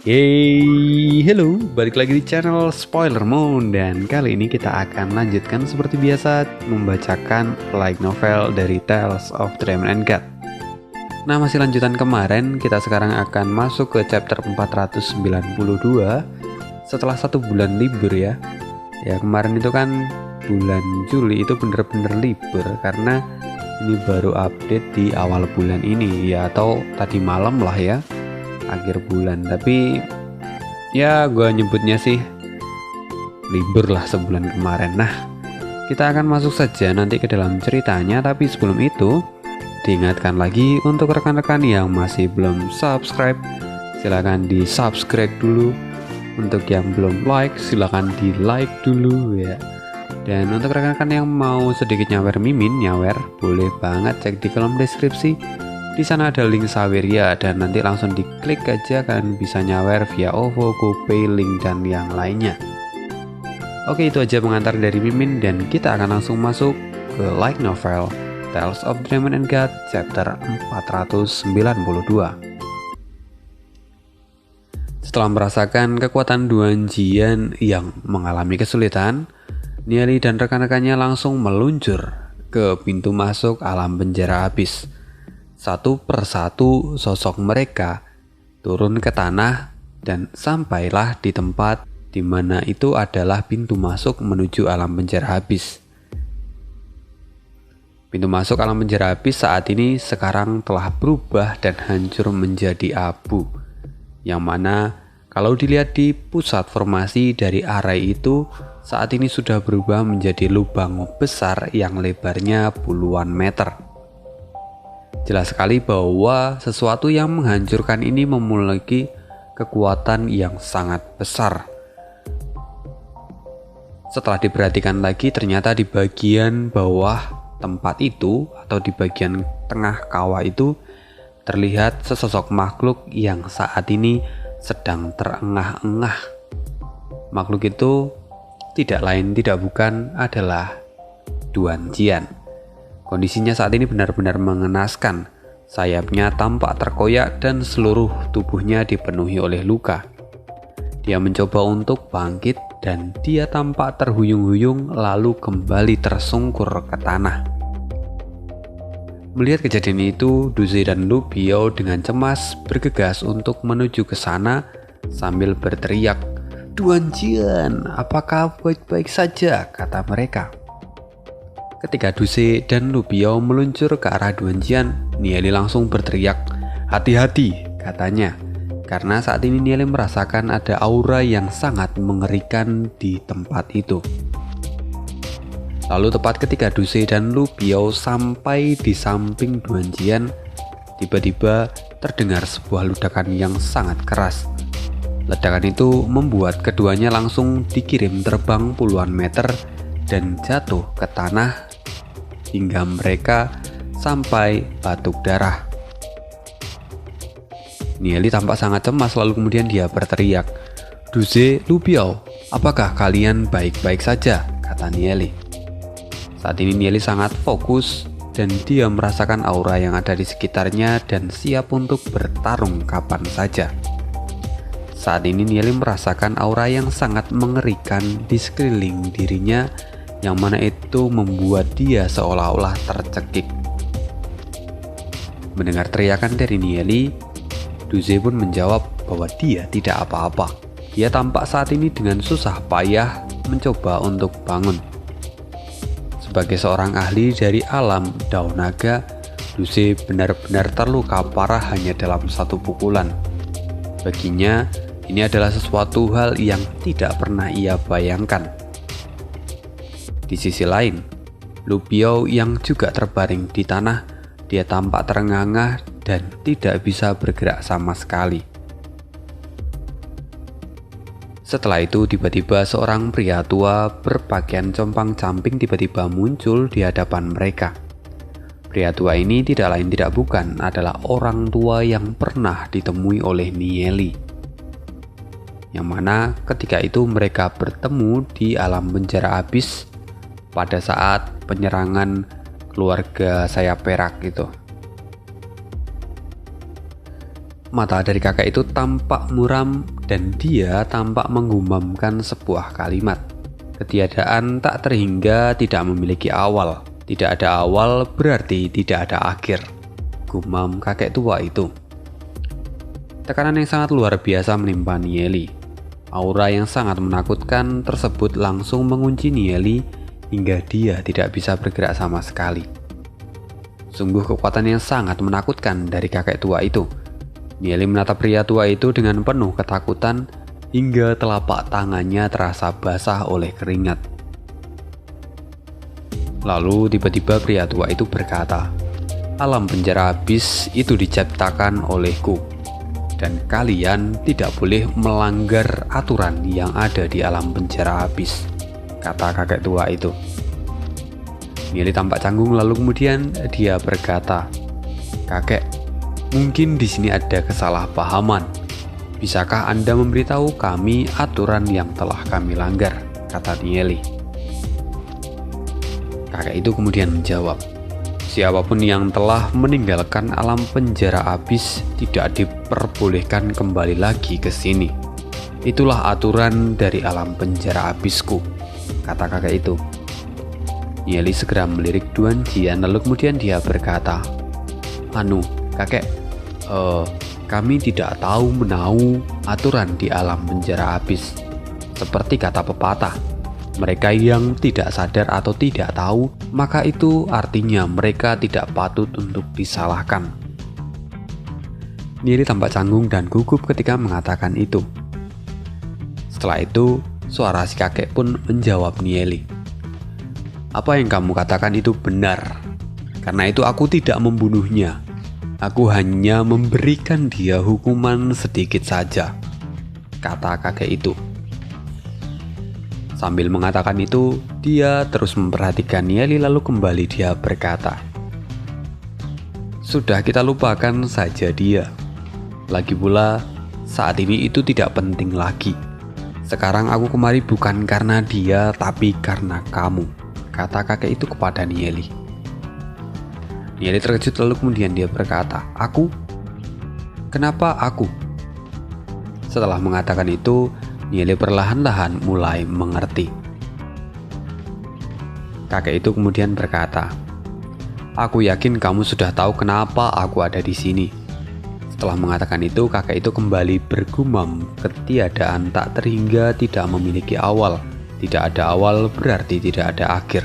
Hello, balik lagi di channel Spoiler Moon. Dan kali ini kita akan lanjutkan seperti biasa membacakan light novel dari Tales of Dragon and God. Nah, masih lanjutan kemarin, kita sekarang akan masuk ke chapter 492 setelah 1 bulan libur ya. Ya, kemarin itu kan bulan Juli itu bener-bener libur karena ini baru update di awal bulan ini ya, atau tadi malam lah ya, akhir bulan. Tapi ya gue nyebutnya sih libur lah sebulan kemarin. Nah, kita akan masuk saja nanti ke dalam ceritanya. Tapi sebelum itu, diingatkan lagi untuk rekan-rekan yang masih belum subscribe, silahkan di subscribe dulu. Untuk yang belum like, silahkan di like dulu ya. Dan untuk rekan-rekan yang mau sedikit nyawer mimin, boleh banget cek di kolom deskripsi. Di sana ada link Saweria dan nanti langsung diklik aja, kalian bisa nyawer via OVO, GoPay, Link dan yang lainnya. Oke, itu aja pengantar dari Mimin dan kita akan langsung masuk ke light novel Tales of Dragon and God chapter 492. Setelah merasakan kekuatan Duan Jian yang mengalami kesulitan, Nieli dan rekan-rekannya langsung meluncur ke pintu masuk alam penjara abis. Satu persatu sosok mereka turun ke tanah dan sampailah di tempat di mana itu adalah pintu masuk menuju alam penjara abis. Pintu masuk alam penjara abis saat ini sekarang telah berubah dan hancur menjadi abu, yang mana kalau dilihat di pusat formasi dari arai itu saat ini sudah berubah menjadi lubang besar yang lebarnya puluhan meter. Jelas sekali bahwa sesuatu yang menghancurkan ini memiliki kekuatan yang sangat besar. Setelah diperhatikan lagi, ternyata di bagian bawah tempat itu atau di bagian tengah kawah itu terlihat sesosok makhluk yang saat ini sedang terengah-engah. Makhluk itu tidak lain tidak bukan adalah Duan Jian. Kondisinya saat ini benar-benar mengenaskan. Sayapnya tampak terkoyak dan seluruh tubuhnya dipenuhi oleh luka. Dia mencoba untuk bangkit dan dia tampak terhuyung-huyung lalu kembali tersungkur ke tanah. Melihat kejadian itu, Duzi dan Lu Biao dengan cemas bergegas untuk menuju ke sana sambil berteriak, "Duan Jian, apakah baik-baik saja?" kata mereka. Ketika Duzi dan Lu Biao meluncur ke arah Duan Jian, Nieli langsung berteriak, "Hati-hati," katanya, karena saat ini Nieli merasakan ada aura yang sangat mengerikan di tempat itu. Lalu tepat ketika Duzi dan Lu Biao sampai di samping Duan Jian, tiba-tiba terdengar sebuah ledakan yang sangat keras. Ledakan itu membuat keduanya langsung dikirim terbang puluhan meter dan jatuh ke tanah hingga mereka sampai batuk darah. Nieli tampak sangat cemas lalu kemudian dia berteriak, "Duzi, Lu Biao, apakah kalian baik-baik saja?" kata Nieli. Saat ini Nieli sangat fokus dan dia merasakan aura yang ada di sekitarnya dan siap untuk bertarung kapan saja. Saat ini Nieli merasakan aura yang sangat mengerikan di sekeliling dirinya, yang mana itu membuat dia seolah-olah tercekik. Mendengar teriakan dari Nieli, Duzi pun menjawab bahwa dia tidak apa-apa. Dia tampak saat ini dengan susah payah mencoba untuk bangun. Sebagai seorang ahli dari alam daun naga, Duzi benar-benar terluka parah hanya dalam satu pukulan. Baginya, ini adalah sesuatu hal yang tidak pernah ia bayangkan. Di sisi lain, Lu Biao yang juga terbaring di tanah, dia tampak terengah-engah dan tidak bisa bergerak sama sekali. Setelah itu tiba-tiba seorang pria tua berpakaian compang-camping tiba-tiba muncul di hadapan mereka. Pria tua ini tidak lain tidak bukan adalah orang tua yang pernah ditemui oleh Nieli. Yang mana ketika itu mereka bertemu di alam penjara abis pada saat penyerangan keluarga Sayap Perak gitu. Mata dari kakek itu tampak muram dan dia tampak menggumamkan sebuah kalimat. Ketiadaan tak terhingga tidak memiliki awal. Tidak ada awal berarti tidak ada akhir, gumam kakek tua itu. Tekanan yang sangat luar biasa menimpa Nieli. Aura yang sangat menakutkan tersebut langsung mengunci Nieli hingga dia tidak bisa bergerak sama sekali. Sungguh kekuatan yang sangat menakutkan dari kakek tua itu. Nieli menatap pria tua itu dengan penuh ketakutan hingga telapak tangannya terasa basah oleh keringat. Lalu tiba-tiba pria tua itu berkata, "Alam penjara habis itu diciptakan olehku, dan kalian tidak boleh melanggar aturan yang ada di alam penjara habis," kata kakek tua itu. Nieli tampak canggung lalu kemudian dia berkata, "Kakek, mungkin di sini ada kesalahpahaman. Bisakah Anda memberitahu kami aturan yang telah kami langgar?" kata Nieli. Kakek itu kemudian menjawab, "Siapapun yang telah meninggalkan alam penjara abis tidak diperbolehkan kembali lagi ke sini. Itulah aturan dari alam penjara abisku," kata kakek itu. Nieli segera melirik Duan Jian lalu kemudian dia berkata, "Kakek, kami tidak tahu menahu aturan di alam penjara abis. Seperti kata pepatah, mereka yang tidak sadar atau tidak tahu, maka itu artinya mereka tidak patut untuk disalahkan." Nieli tampak canggung dan gugup ketika mengatakan itu. Setelah itu, suara si kakek pun menjawab Nieli, "Apa yang kamu katakan itu benar. Karena itu aku tidak membunuhnya. Aku hanya memberikan dia hukuman sedikit saja," kata kakek itu. Sambil mengatakan itu, dia terus memperhatikan Nieli lalu kembali dia berkata, "Sudah kita lupakan saja dia. Lagi pula, saat ini itu tidak penting lagi. Sekarang aku kemari bukan karena dia, tapi karena kamu," kata kakek itu kepada Nieli. Nieli terkejut lalu kemudian dia berkata, "Aku? Kenapa aku?" Setelah mengatakan itu, Nieli perlahan-lahan mulai mengerti. Kakek itu kemudian berkata, "Aku yakin kamu sudah tahu kenapa aku ada di sini." Setelah mengatakan itu, kakek itu kembali bergumam, "Ketiadaan tak terhingga tidak memiliki awal. Tidak ada awal berarti tidak ada akhir.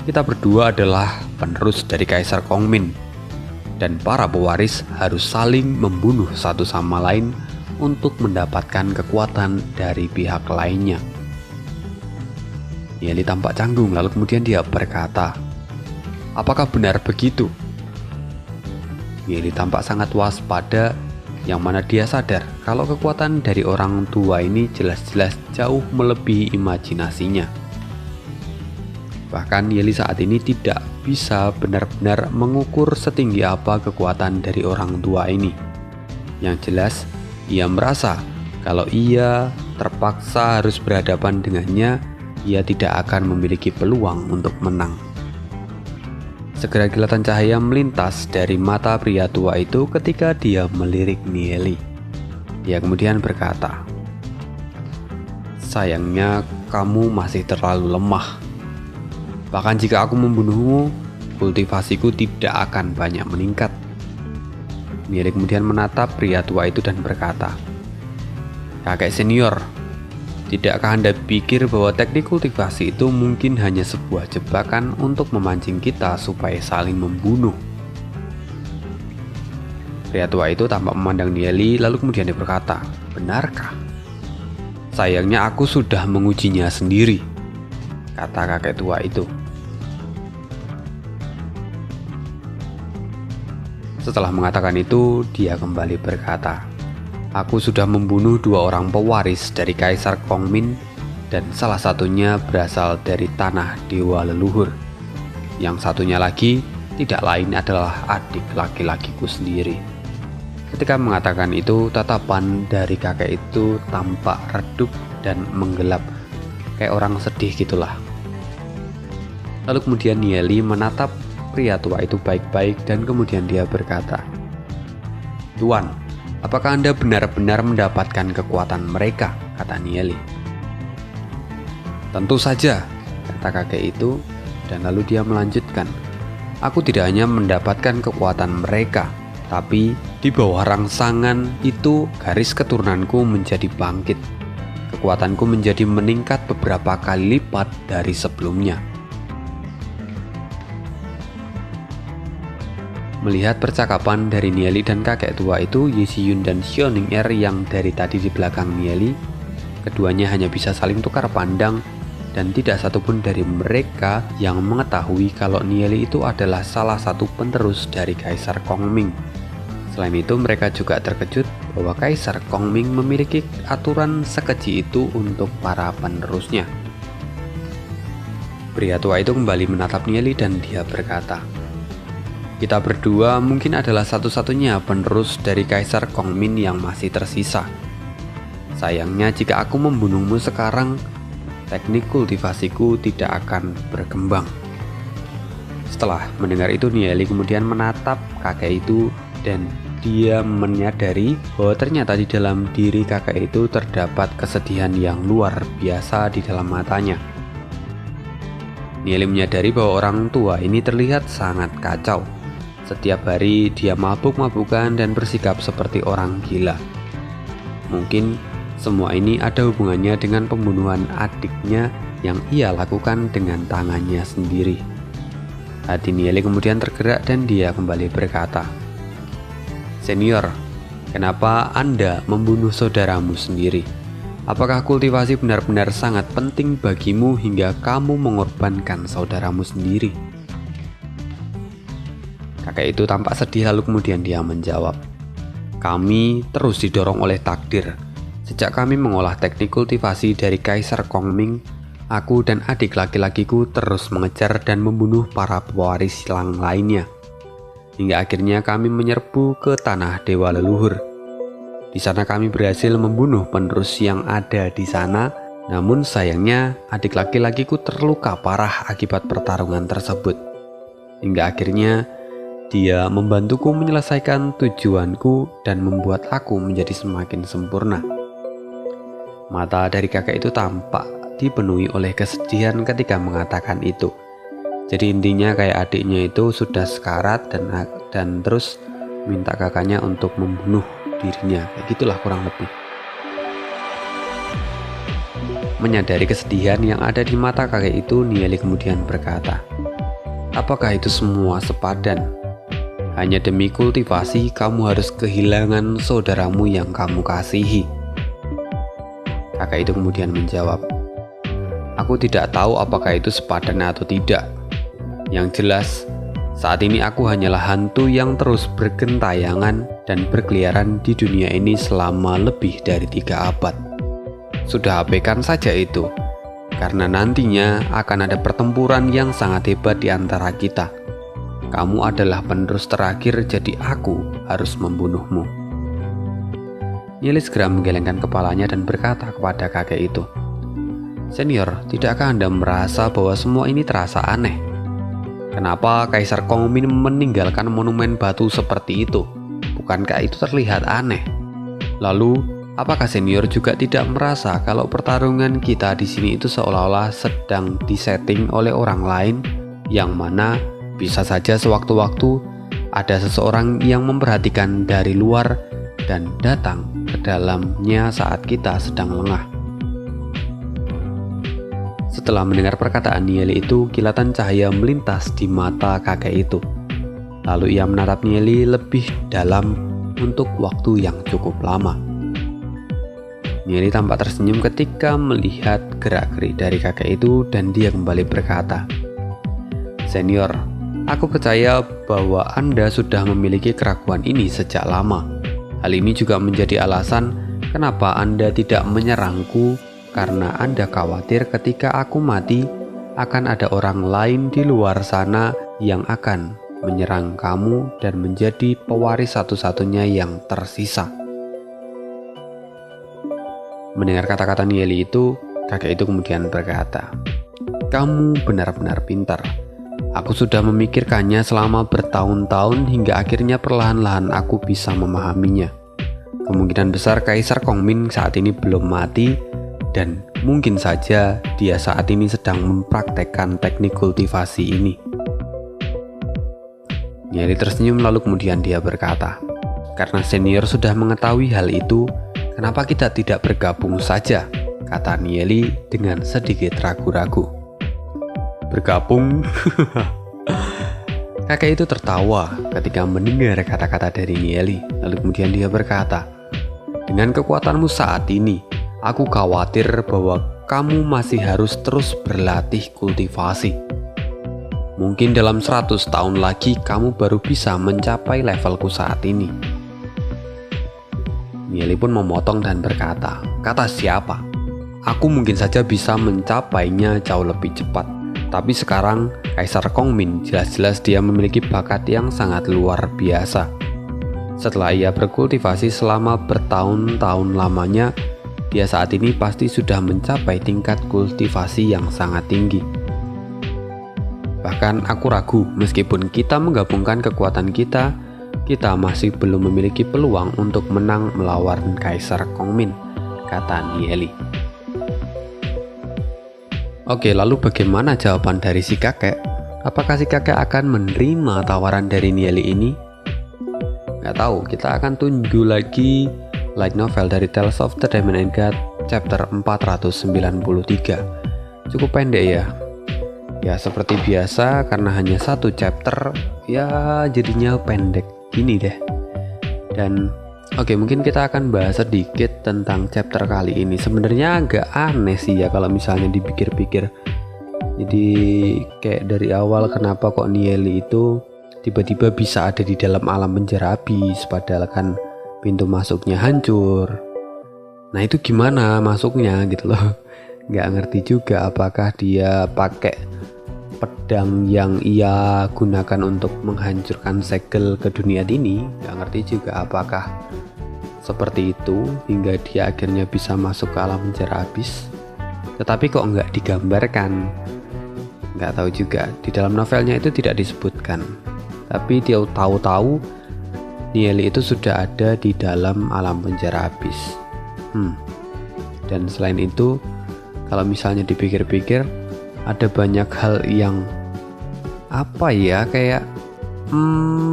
Kita berdua adalah penerus dari Kaisar Kongmin, dan para pewaris harus saling membunuh satu sama lain untuk mendapatkan kekuatan dari pihak lainnya." Nieli tampak canggung lalu kemudian dia berkata, "Apakah benar begitu?" Nieli tampak sangat waspada, yang mana dia sadar kalau kekuatan dari orang tua ini jelas-jelas jauh melebihi imajinasinya. Bahkan Nieli saat ini tidak bisa benar-benar mengukur setinggi apa kekuatan dari orang tua ini. Yang jelas, ia merasa kalau ia terpaksa harus berhadapan dengannya, ia tidak akan memiliki peluang untuk menang. Segera kilatan cahaya melintas dari mata pria tua itu ketika dia melirik Nieli. Dia kemudian berkata, "Sayangnya kamu masih terlalu lemah. Bahkan jika aku membunuhmu, kultivasiku tidak akan banyak meningkat." Nieli kemudian menatap pria tua itu dan berkata, "Kakek senior, tidakkah Anda pikir bahwa teknik kultivasi itu mungkin hanya sebuah jebakan untuk memancing kita supaya saling membunuh?" Pria tua itu tampak memandang Nieli lalu kemudian dia berkata, "Benarkah? Sayangnya aku sudah mengujinya sendiri," kata kakek tua itu. Setelah mengatakan itu, dia kembali berkata, "Aku sudah membunuh 2 orang pewaris dari Kaisar Kongmin, dan salah satunya berasal dari tanah dewa leluhur. Yang satunya lagi tidak lain adalah adik laki-lakiku sendiri." Ketika mengatakan itu, tatapan dari kakek itu tampak redup dan menggelap, kayak orang sedih gitulah. Lalu kemudian Nieli menatap pria tua itu baik-baik dan kemudian dia berkata, "Tuan, apakah Anda benar-benar mendapatkan kekuatan mereka?" kata Nieli. "Tentu saja," kata kakek itu, dan lalu dia melanjutkan, "Aku tidak hanya mendapatkan kekuatan mereka, tapi di bawah rangsangan itu garis keturunanku menjadi bangkit. Kekuatanku menjadi meningkat beberapa kali lipat dari sebelumnya." Melihat percakapan dari Nieli dan kakek tua itu, Yishiyun dan Xiaoning-er yang dari tadi di belakang Nieli, keduanya hanya bisa saling tukar pandang dan tidak satupun dari mereka yang mengetahui kalau Nieli itu adalah salah satu penerus dari Kaisar Kongming. Selain itu, mereka juga terkejut bahwa Kaisar Kongming memiliki aturan sekeji itu untuk para penerusnya. Pria tua itu kembali menatap Nieli dan dia berkata, "Kita berdua mungkin adalah satu-satunya penerus dari Kaisar Kongming yang masih tersisa. Sayangnya jika aku membunuhmu sekarang, teknik kultivasiku tidak akan berkembang." Setelah mendengar itu, Nieli kemudian menatap kakek itu dan dia menyadari bahwa ternyata di dalam diri kakek itu terdapat kesedihan yang luar biasa di dalam matanya. Nieli menyadari bahwa orang tua ini terlihat sangat kacau. Setiap hari dia mabuk-mabukan dan bersikap seperti orang gila. Mungkin semua ini ada hubungannya dengan pembunuhan adiknya yang ia lakukan dengan tangannya sendiri. Hati Nieli kemudian tergerak dan dia kembali berkata, "Senior, kenapa Anda membunuh saudaramu sendiri? Apakah kultivasi benar-benar sangat penting bagimu hingga kamu mengorbankan saudaramu sendiri?" Kakek itu tampak sedih lalu kemudian dia menjawab, "Kami terus didorong oleh takdir. Sejak kami mengolah teknik kultivasi dari Kaisar Kongming, aku dan adik laki-lakiku terus mengejar dan membunuh para pewaris silang lainnya. Hingga akhirnya kami menyerbu ke tanah dewa leluhur. Di sana kami berhasil membunuh penerus yang ada di sana, namun sayangnya adik laki-lakiku terluka parah akibat pertarungan tersebut. Hingga akhirnya dia membantuku menyelesaikan tujuanku dan membuat aku menjadi semakin sempurna." Mata dari kakek itu tampak dipenuhi oleh kesedihan ketika mengatakan itu. Jadi intinya kayak adiknya itu sudah sekarat dan terus minta kakaknya untuk membunuh dirinya. Kayak gitulah kurang lebih. Menyadari kesedihan yang ada di mata kakek itu, Nieli kemudian berkata, "Apakah itu semua sepadan? Hanya demi kultivasi kamu harus kehilangan saudaramu yang kamu kasihi." Kakak itu kemudian menjawab, "Aku tidak tahu apakah itu sepadan atau tidak. Yang jelas, saat ini aku hanyalah hantu yang terus bergentayangan dan berkeliaran di dunia ini selama lebih dari 3 abad. Sudah abaikan saja itu, karena nantinya akan ada pertempuran yang sangat hebat di antara kita. Kamu adalah penerus terakhir, jadi aku harus membunuhmu." Nieli segera menggelengkan kepalanya dan berkata kepada kakek itu, "Senior, tidakkah Anda merasa bahwa semua ini terasa aneh? Kenapa Kaisar Kongming meninggalkan monumen batu seperti itu? Bukankah itu terlihat aneh? Lalu, apakah senior juga tidak merasa kalau pertarungan kita di sini itu seolah-olah sedang disetting oleh orang lain, yang mana bisa saja sewaktu-waktu ada seseorang yang memperhatikan dari luar dan datang ke dalamnya saat kita sedang lengah?" Setelah mendengar perkataan Nieli itu, kilatan cahaya melintas di mata kakek itu. Lalu ia menatap Nieli lebih dalam untuk waktu yang cukup lama. Nieli tampak tersenyum ketika melihat gerak-gerik dari kakek itu dan dia kembali berkata, "Senior, aku percaya bahwa Anda sudah memiliki keraguan ini sejak lama. Hal ini juga menjadi alasan kenapa Anda tidak menyerangku, karena Anda khawatir ketika aku mati akan ada orang lain di luar sana yang akan menyerang kamu dan menjadi pewaris satu-satunya yang tersisa." Mendengar kata-kata Nieli itu, kakek itu kemudian berkata, "Kamu benar-benar pintar. Aku sudah memikirkannya selama bertahun-tahun hingga akhirnya perlahan-lahan aku bisa memahaminya. Kemungkinan besar Kaisar Kongmin saat ini belum mati dan mungkin saja dia saat ini sedang mempraktekkan teknik kultivasi ini. Nieli tersenyum lalu kemudian dia berkata, "Karena senior sudah mengetahui hal itu, kenapa kita tidak bergabung saja?" kata Nieli dengan sedikit ragu-ragu. "Bergabung?" Kakek itu tertawa ketika mendengar kata-kata dari Nieli. Lalu kemudian dia berkata, "Dengan kekuatanmu saat ini, aku khawatir bahwa kamu masih harus terus berlatih kultivasi. Mungkin dalam 100 tahun lagi kamu baru bisa mencapai levelku saat ini." Nieli pun memotong dan berkata, "Kata siapa? Aku mungkin saja bisa mencapainya jauh lebih cepat. Tapi sekarang Kaisar Kongmin jelas-jelas dia memiliki bakat yang sangat luar biasa. Setelah ia berkultivasi selama bertahun-tahun lamanya, dia saat ini pasti sudah mencapai tingkat kultivasi yang sangat tinggi. Bahkan aku ragu meskipun kita menggabungkan kekuatan kita masih belum memiliki peluang untuk menang melawan Kaisar Kongmin," kata Nieli. Oke, lalu bagaimana jawaban dari si kakek? Apakah si kakek akan menerima tawaran dari Nieli ini? Nggak tahu, kita akan tunggu lagi light novel dari Tales of the Diamond and God chapter 493. Cukup pendek ya. Ya seperti biasa, karena hanya satu chapter, ya jadinya pendek gini deh. Dan oke, mungkin kita akan bahas sedikit tentang chapter kali ini. Sebenarnya agak aneh sih ya kalau misalnya dipikir-pikir. Jadi kayak dari awal kenapa kok Nieli itu tiba-tiba bisa ada di dalam alam penjara abis, padahal kan pintu masuknya hancur. Nah itu gimana masuknya gitu loh. Nggak ngerti juga apakah dia pakai pedang yang ia gunakan untuk menghancurkan segel ke dunia ini. Nggak ngerti juga apakah seperti itu hingga dia akhirnya bisa masuk ke alam penjara abis. Tetapi kok nggak digambarkan, nggak tahu juga. Di dalam novelnya itu tidak disebutkan. Tapi dia tahu-tahu Nieli itu sudah ada di dalam alam penjara abis. Dan selain itu, kalau misalnya dipikir-pikir, ada banyak hal yang kayak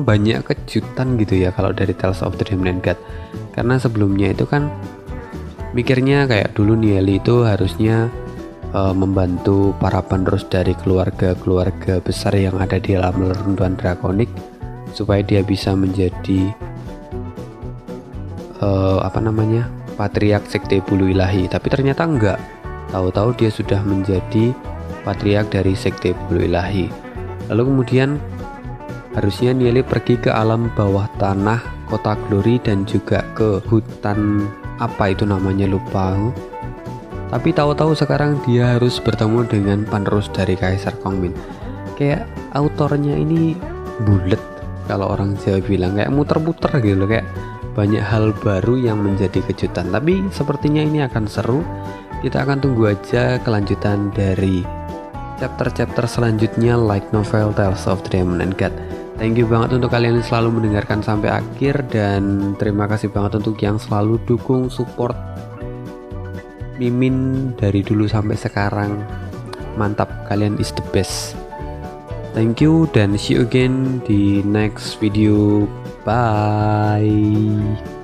banyak kejutan gitu ya kalau dari Tales of the Diamond and God. Karena sebelumnya itu kan mikirnya kayak dulu Nieli itu harusnya membantu para penerus dari keluarga-keluarga besar yang ada di dalam reruntuhan drakonik supaya dia bisa menjadi patriark sekte bulu ilahi. Tapi ternyata enggak. Tahu-tahu dia sudah menjadi patriark dari sekte bulu ilahi. Lalu kemudian harusnya Nieli pergi ke alam bawah tanah kota Glory dan juga ke hutan apa itu namanya lupa. Tapi tahu-tahu sekarang dia harus bertemu dengan penerus dari Kaisar Kongmin. Kayak autornya ini bulet, kalau orang Jawa bilang kayak muter-muter gitu loh, kayak banyak hal baru yang menjadi kejutan. Tapi sepertinya ini akan seru. Kita akan tunggu aja kelanjutan dari chapter-chapter selanjutnya light novel Tales of the Diamond and God. Thank you banget untuk kalian yang selalu mendengarkan sampai akhir, dan terima kasih banget untuk yang selalu dukung support Mimin dari dulu sampai sekarang. Mantap, kalian is the best. Thank you dan see you again di next video. Bye.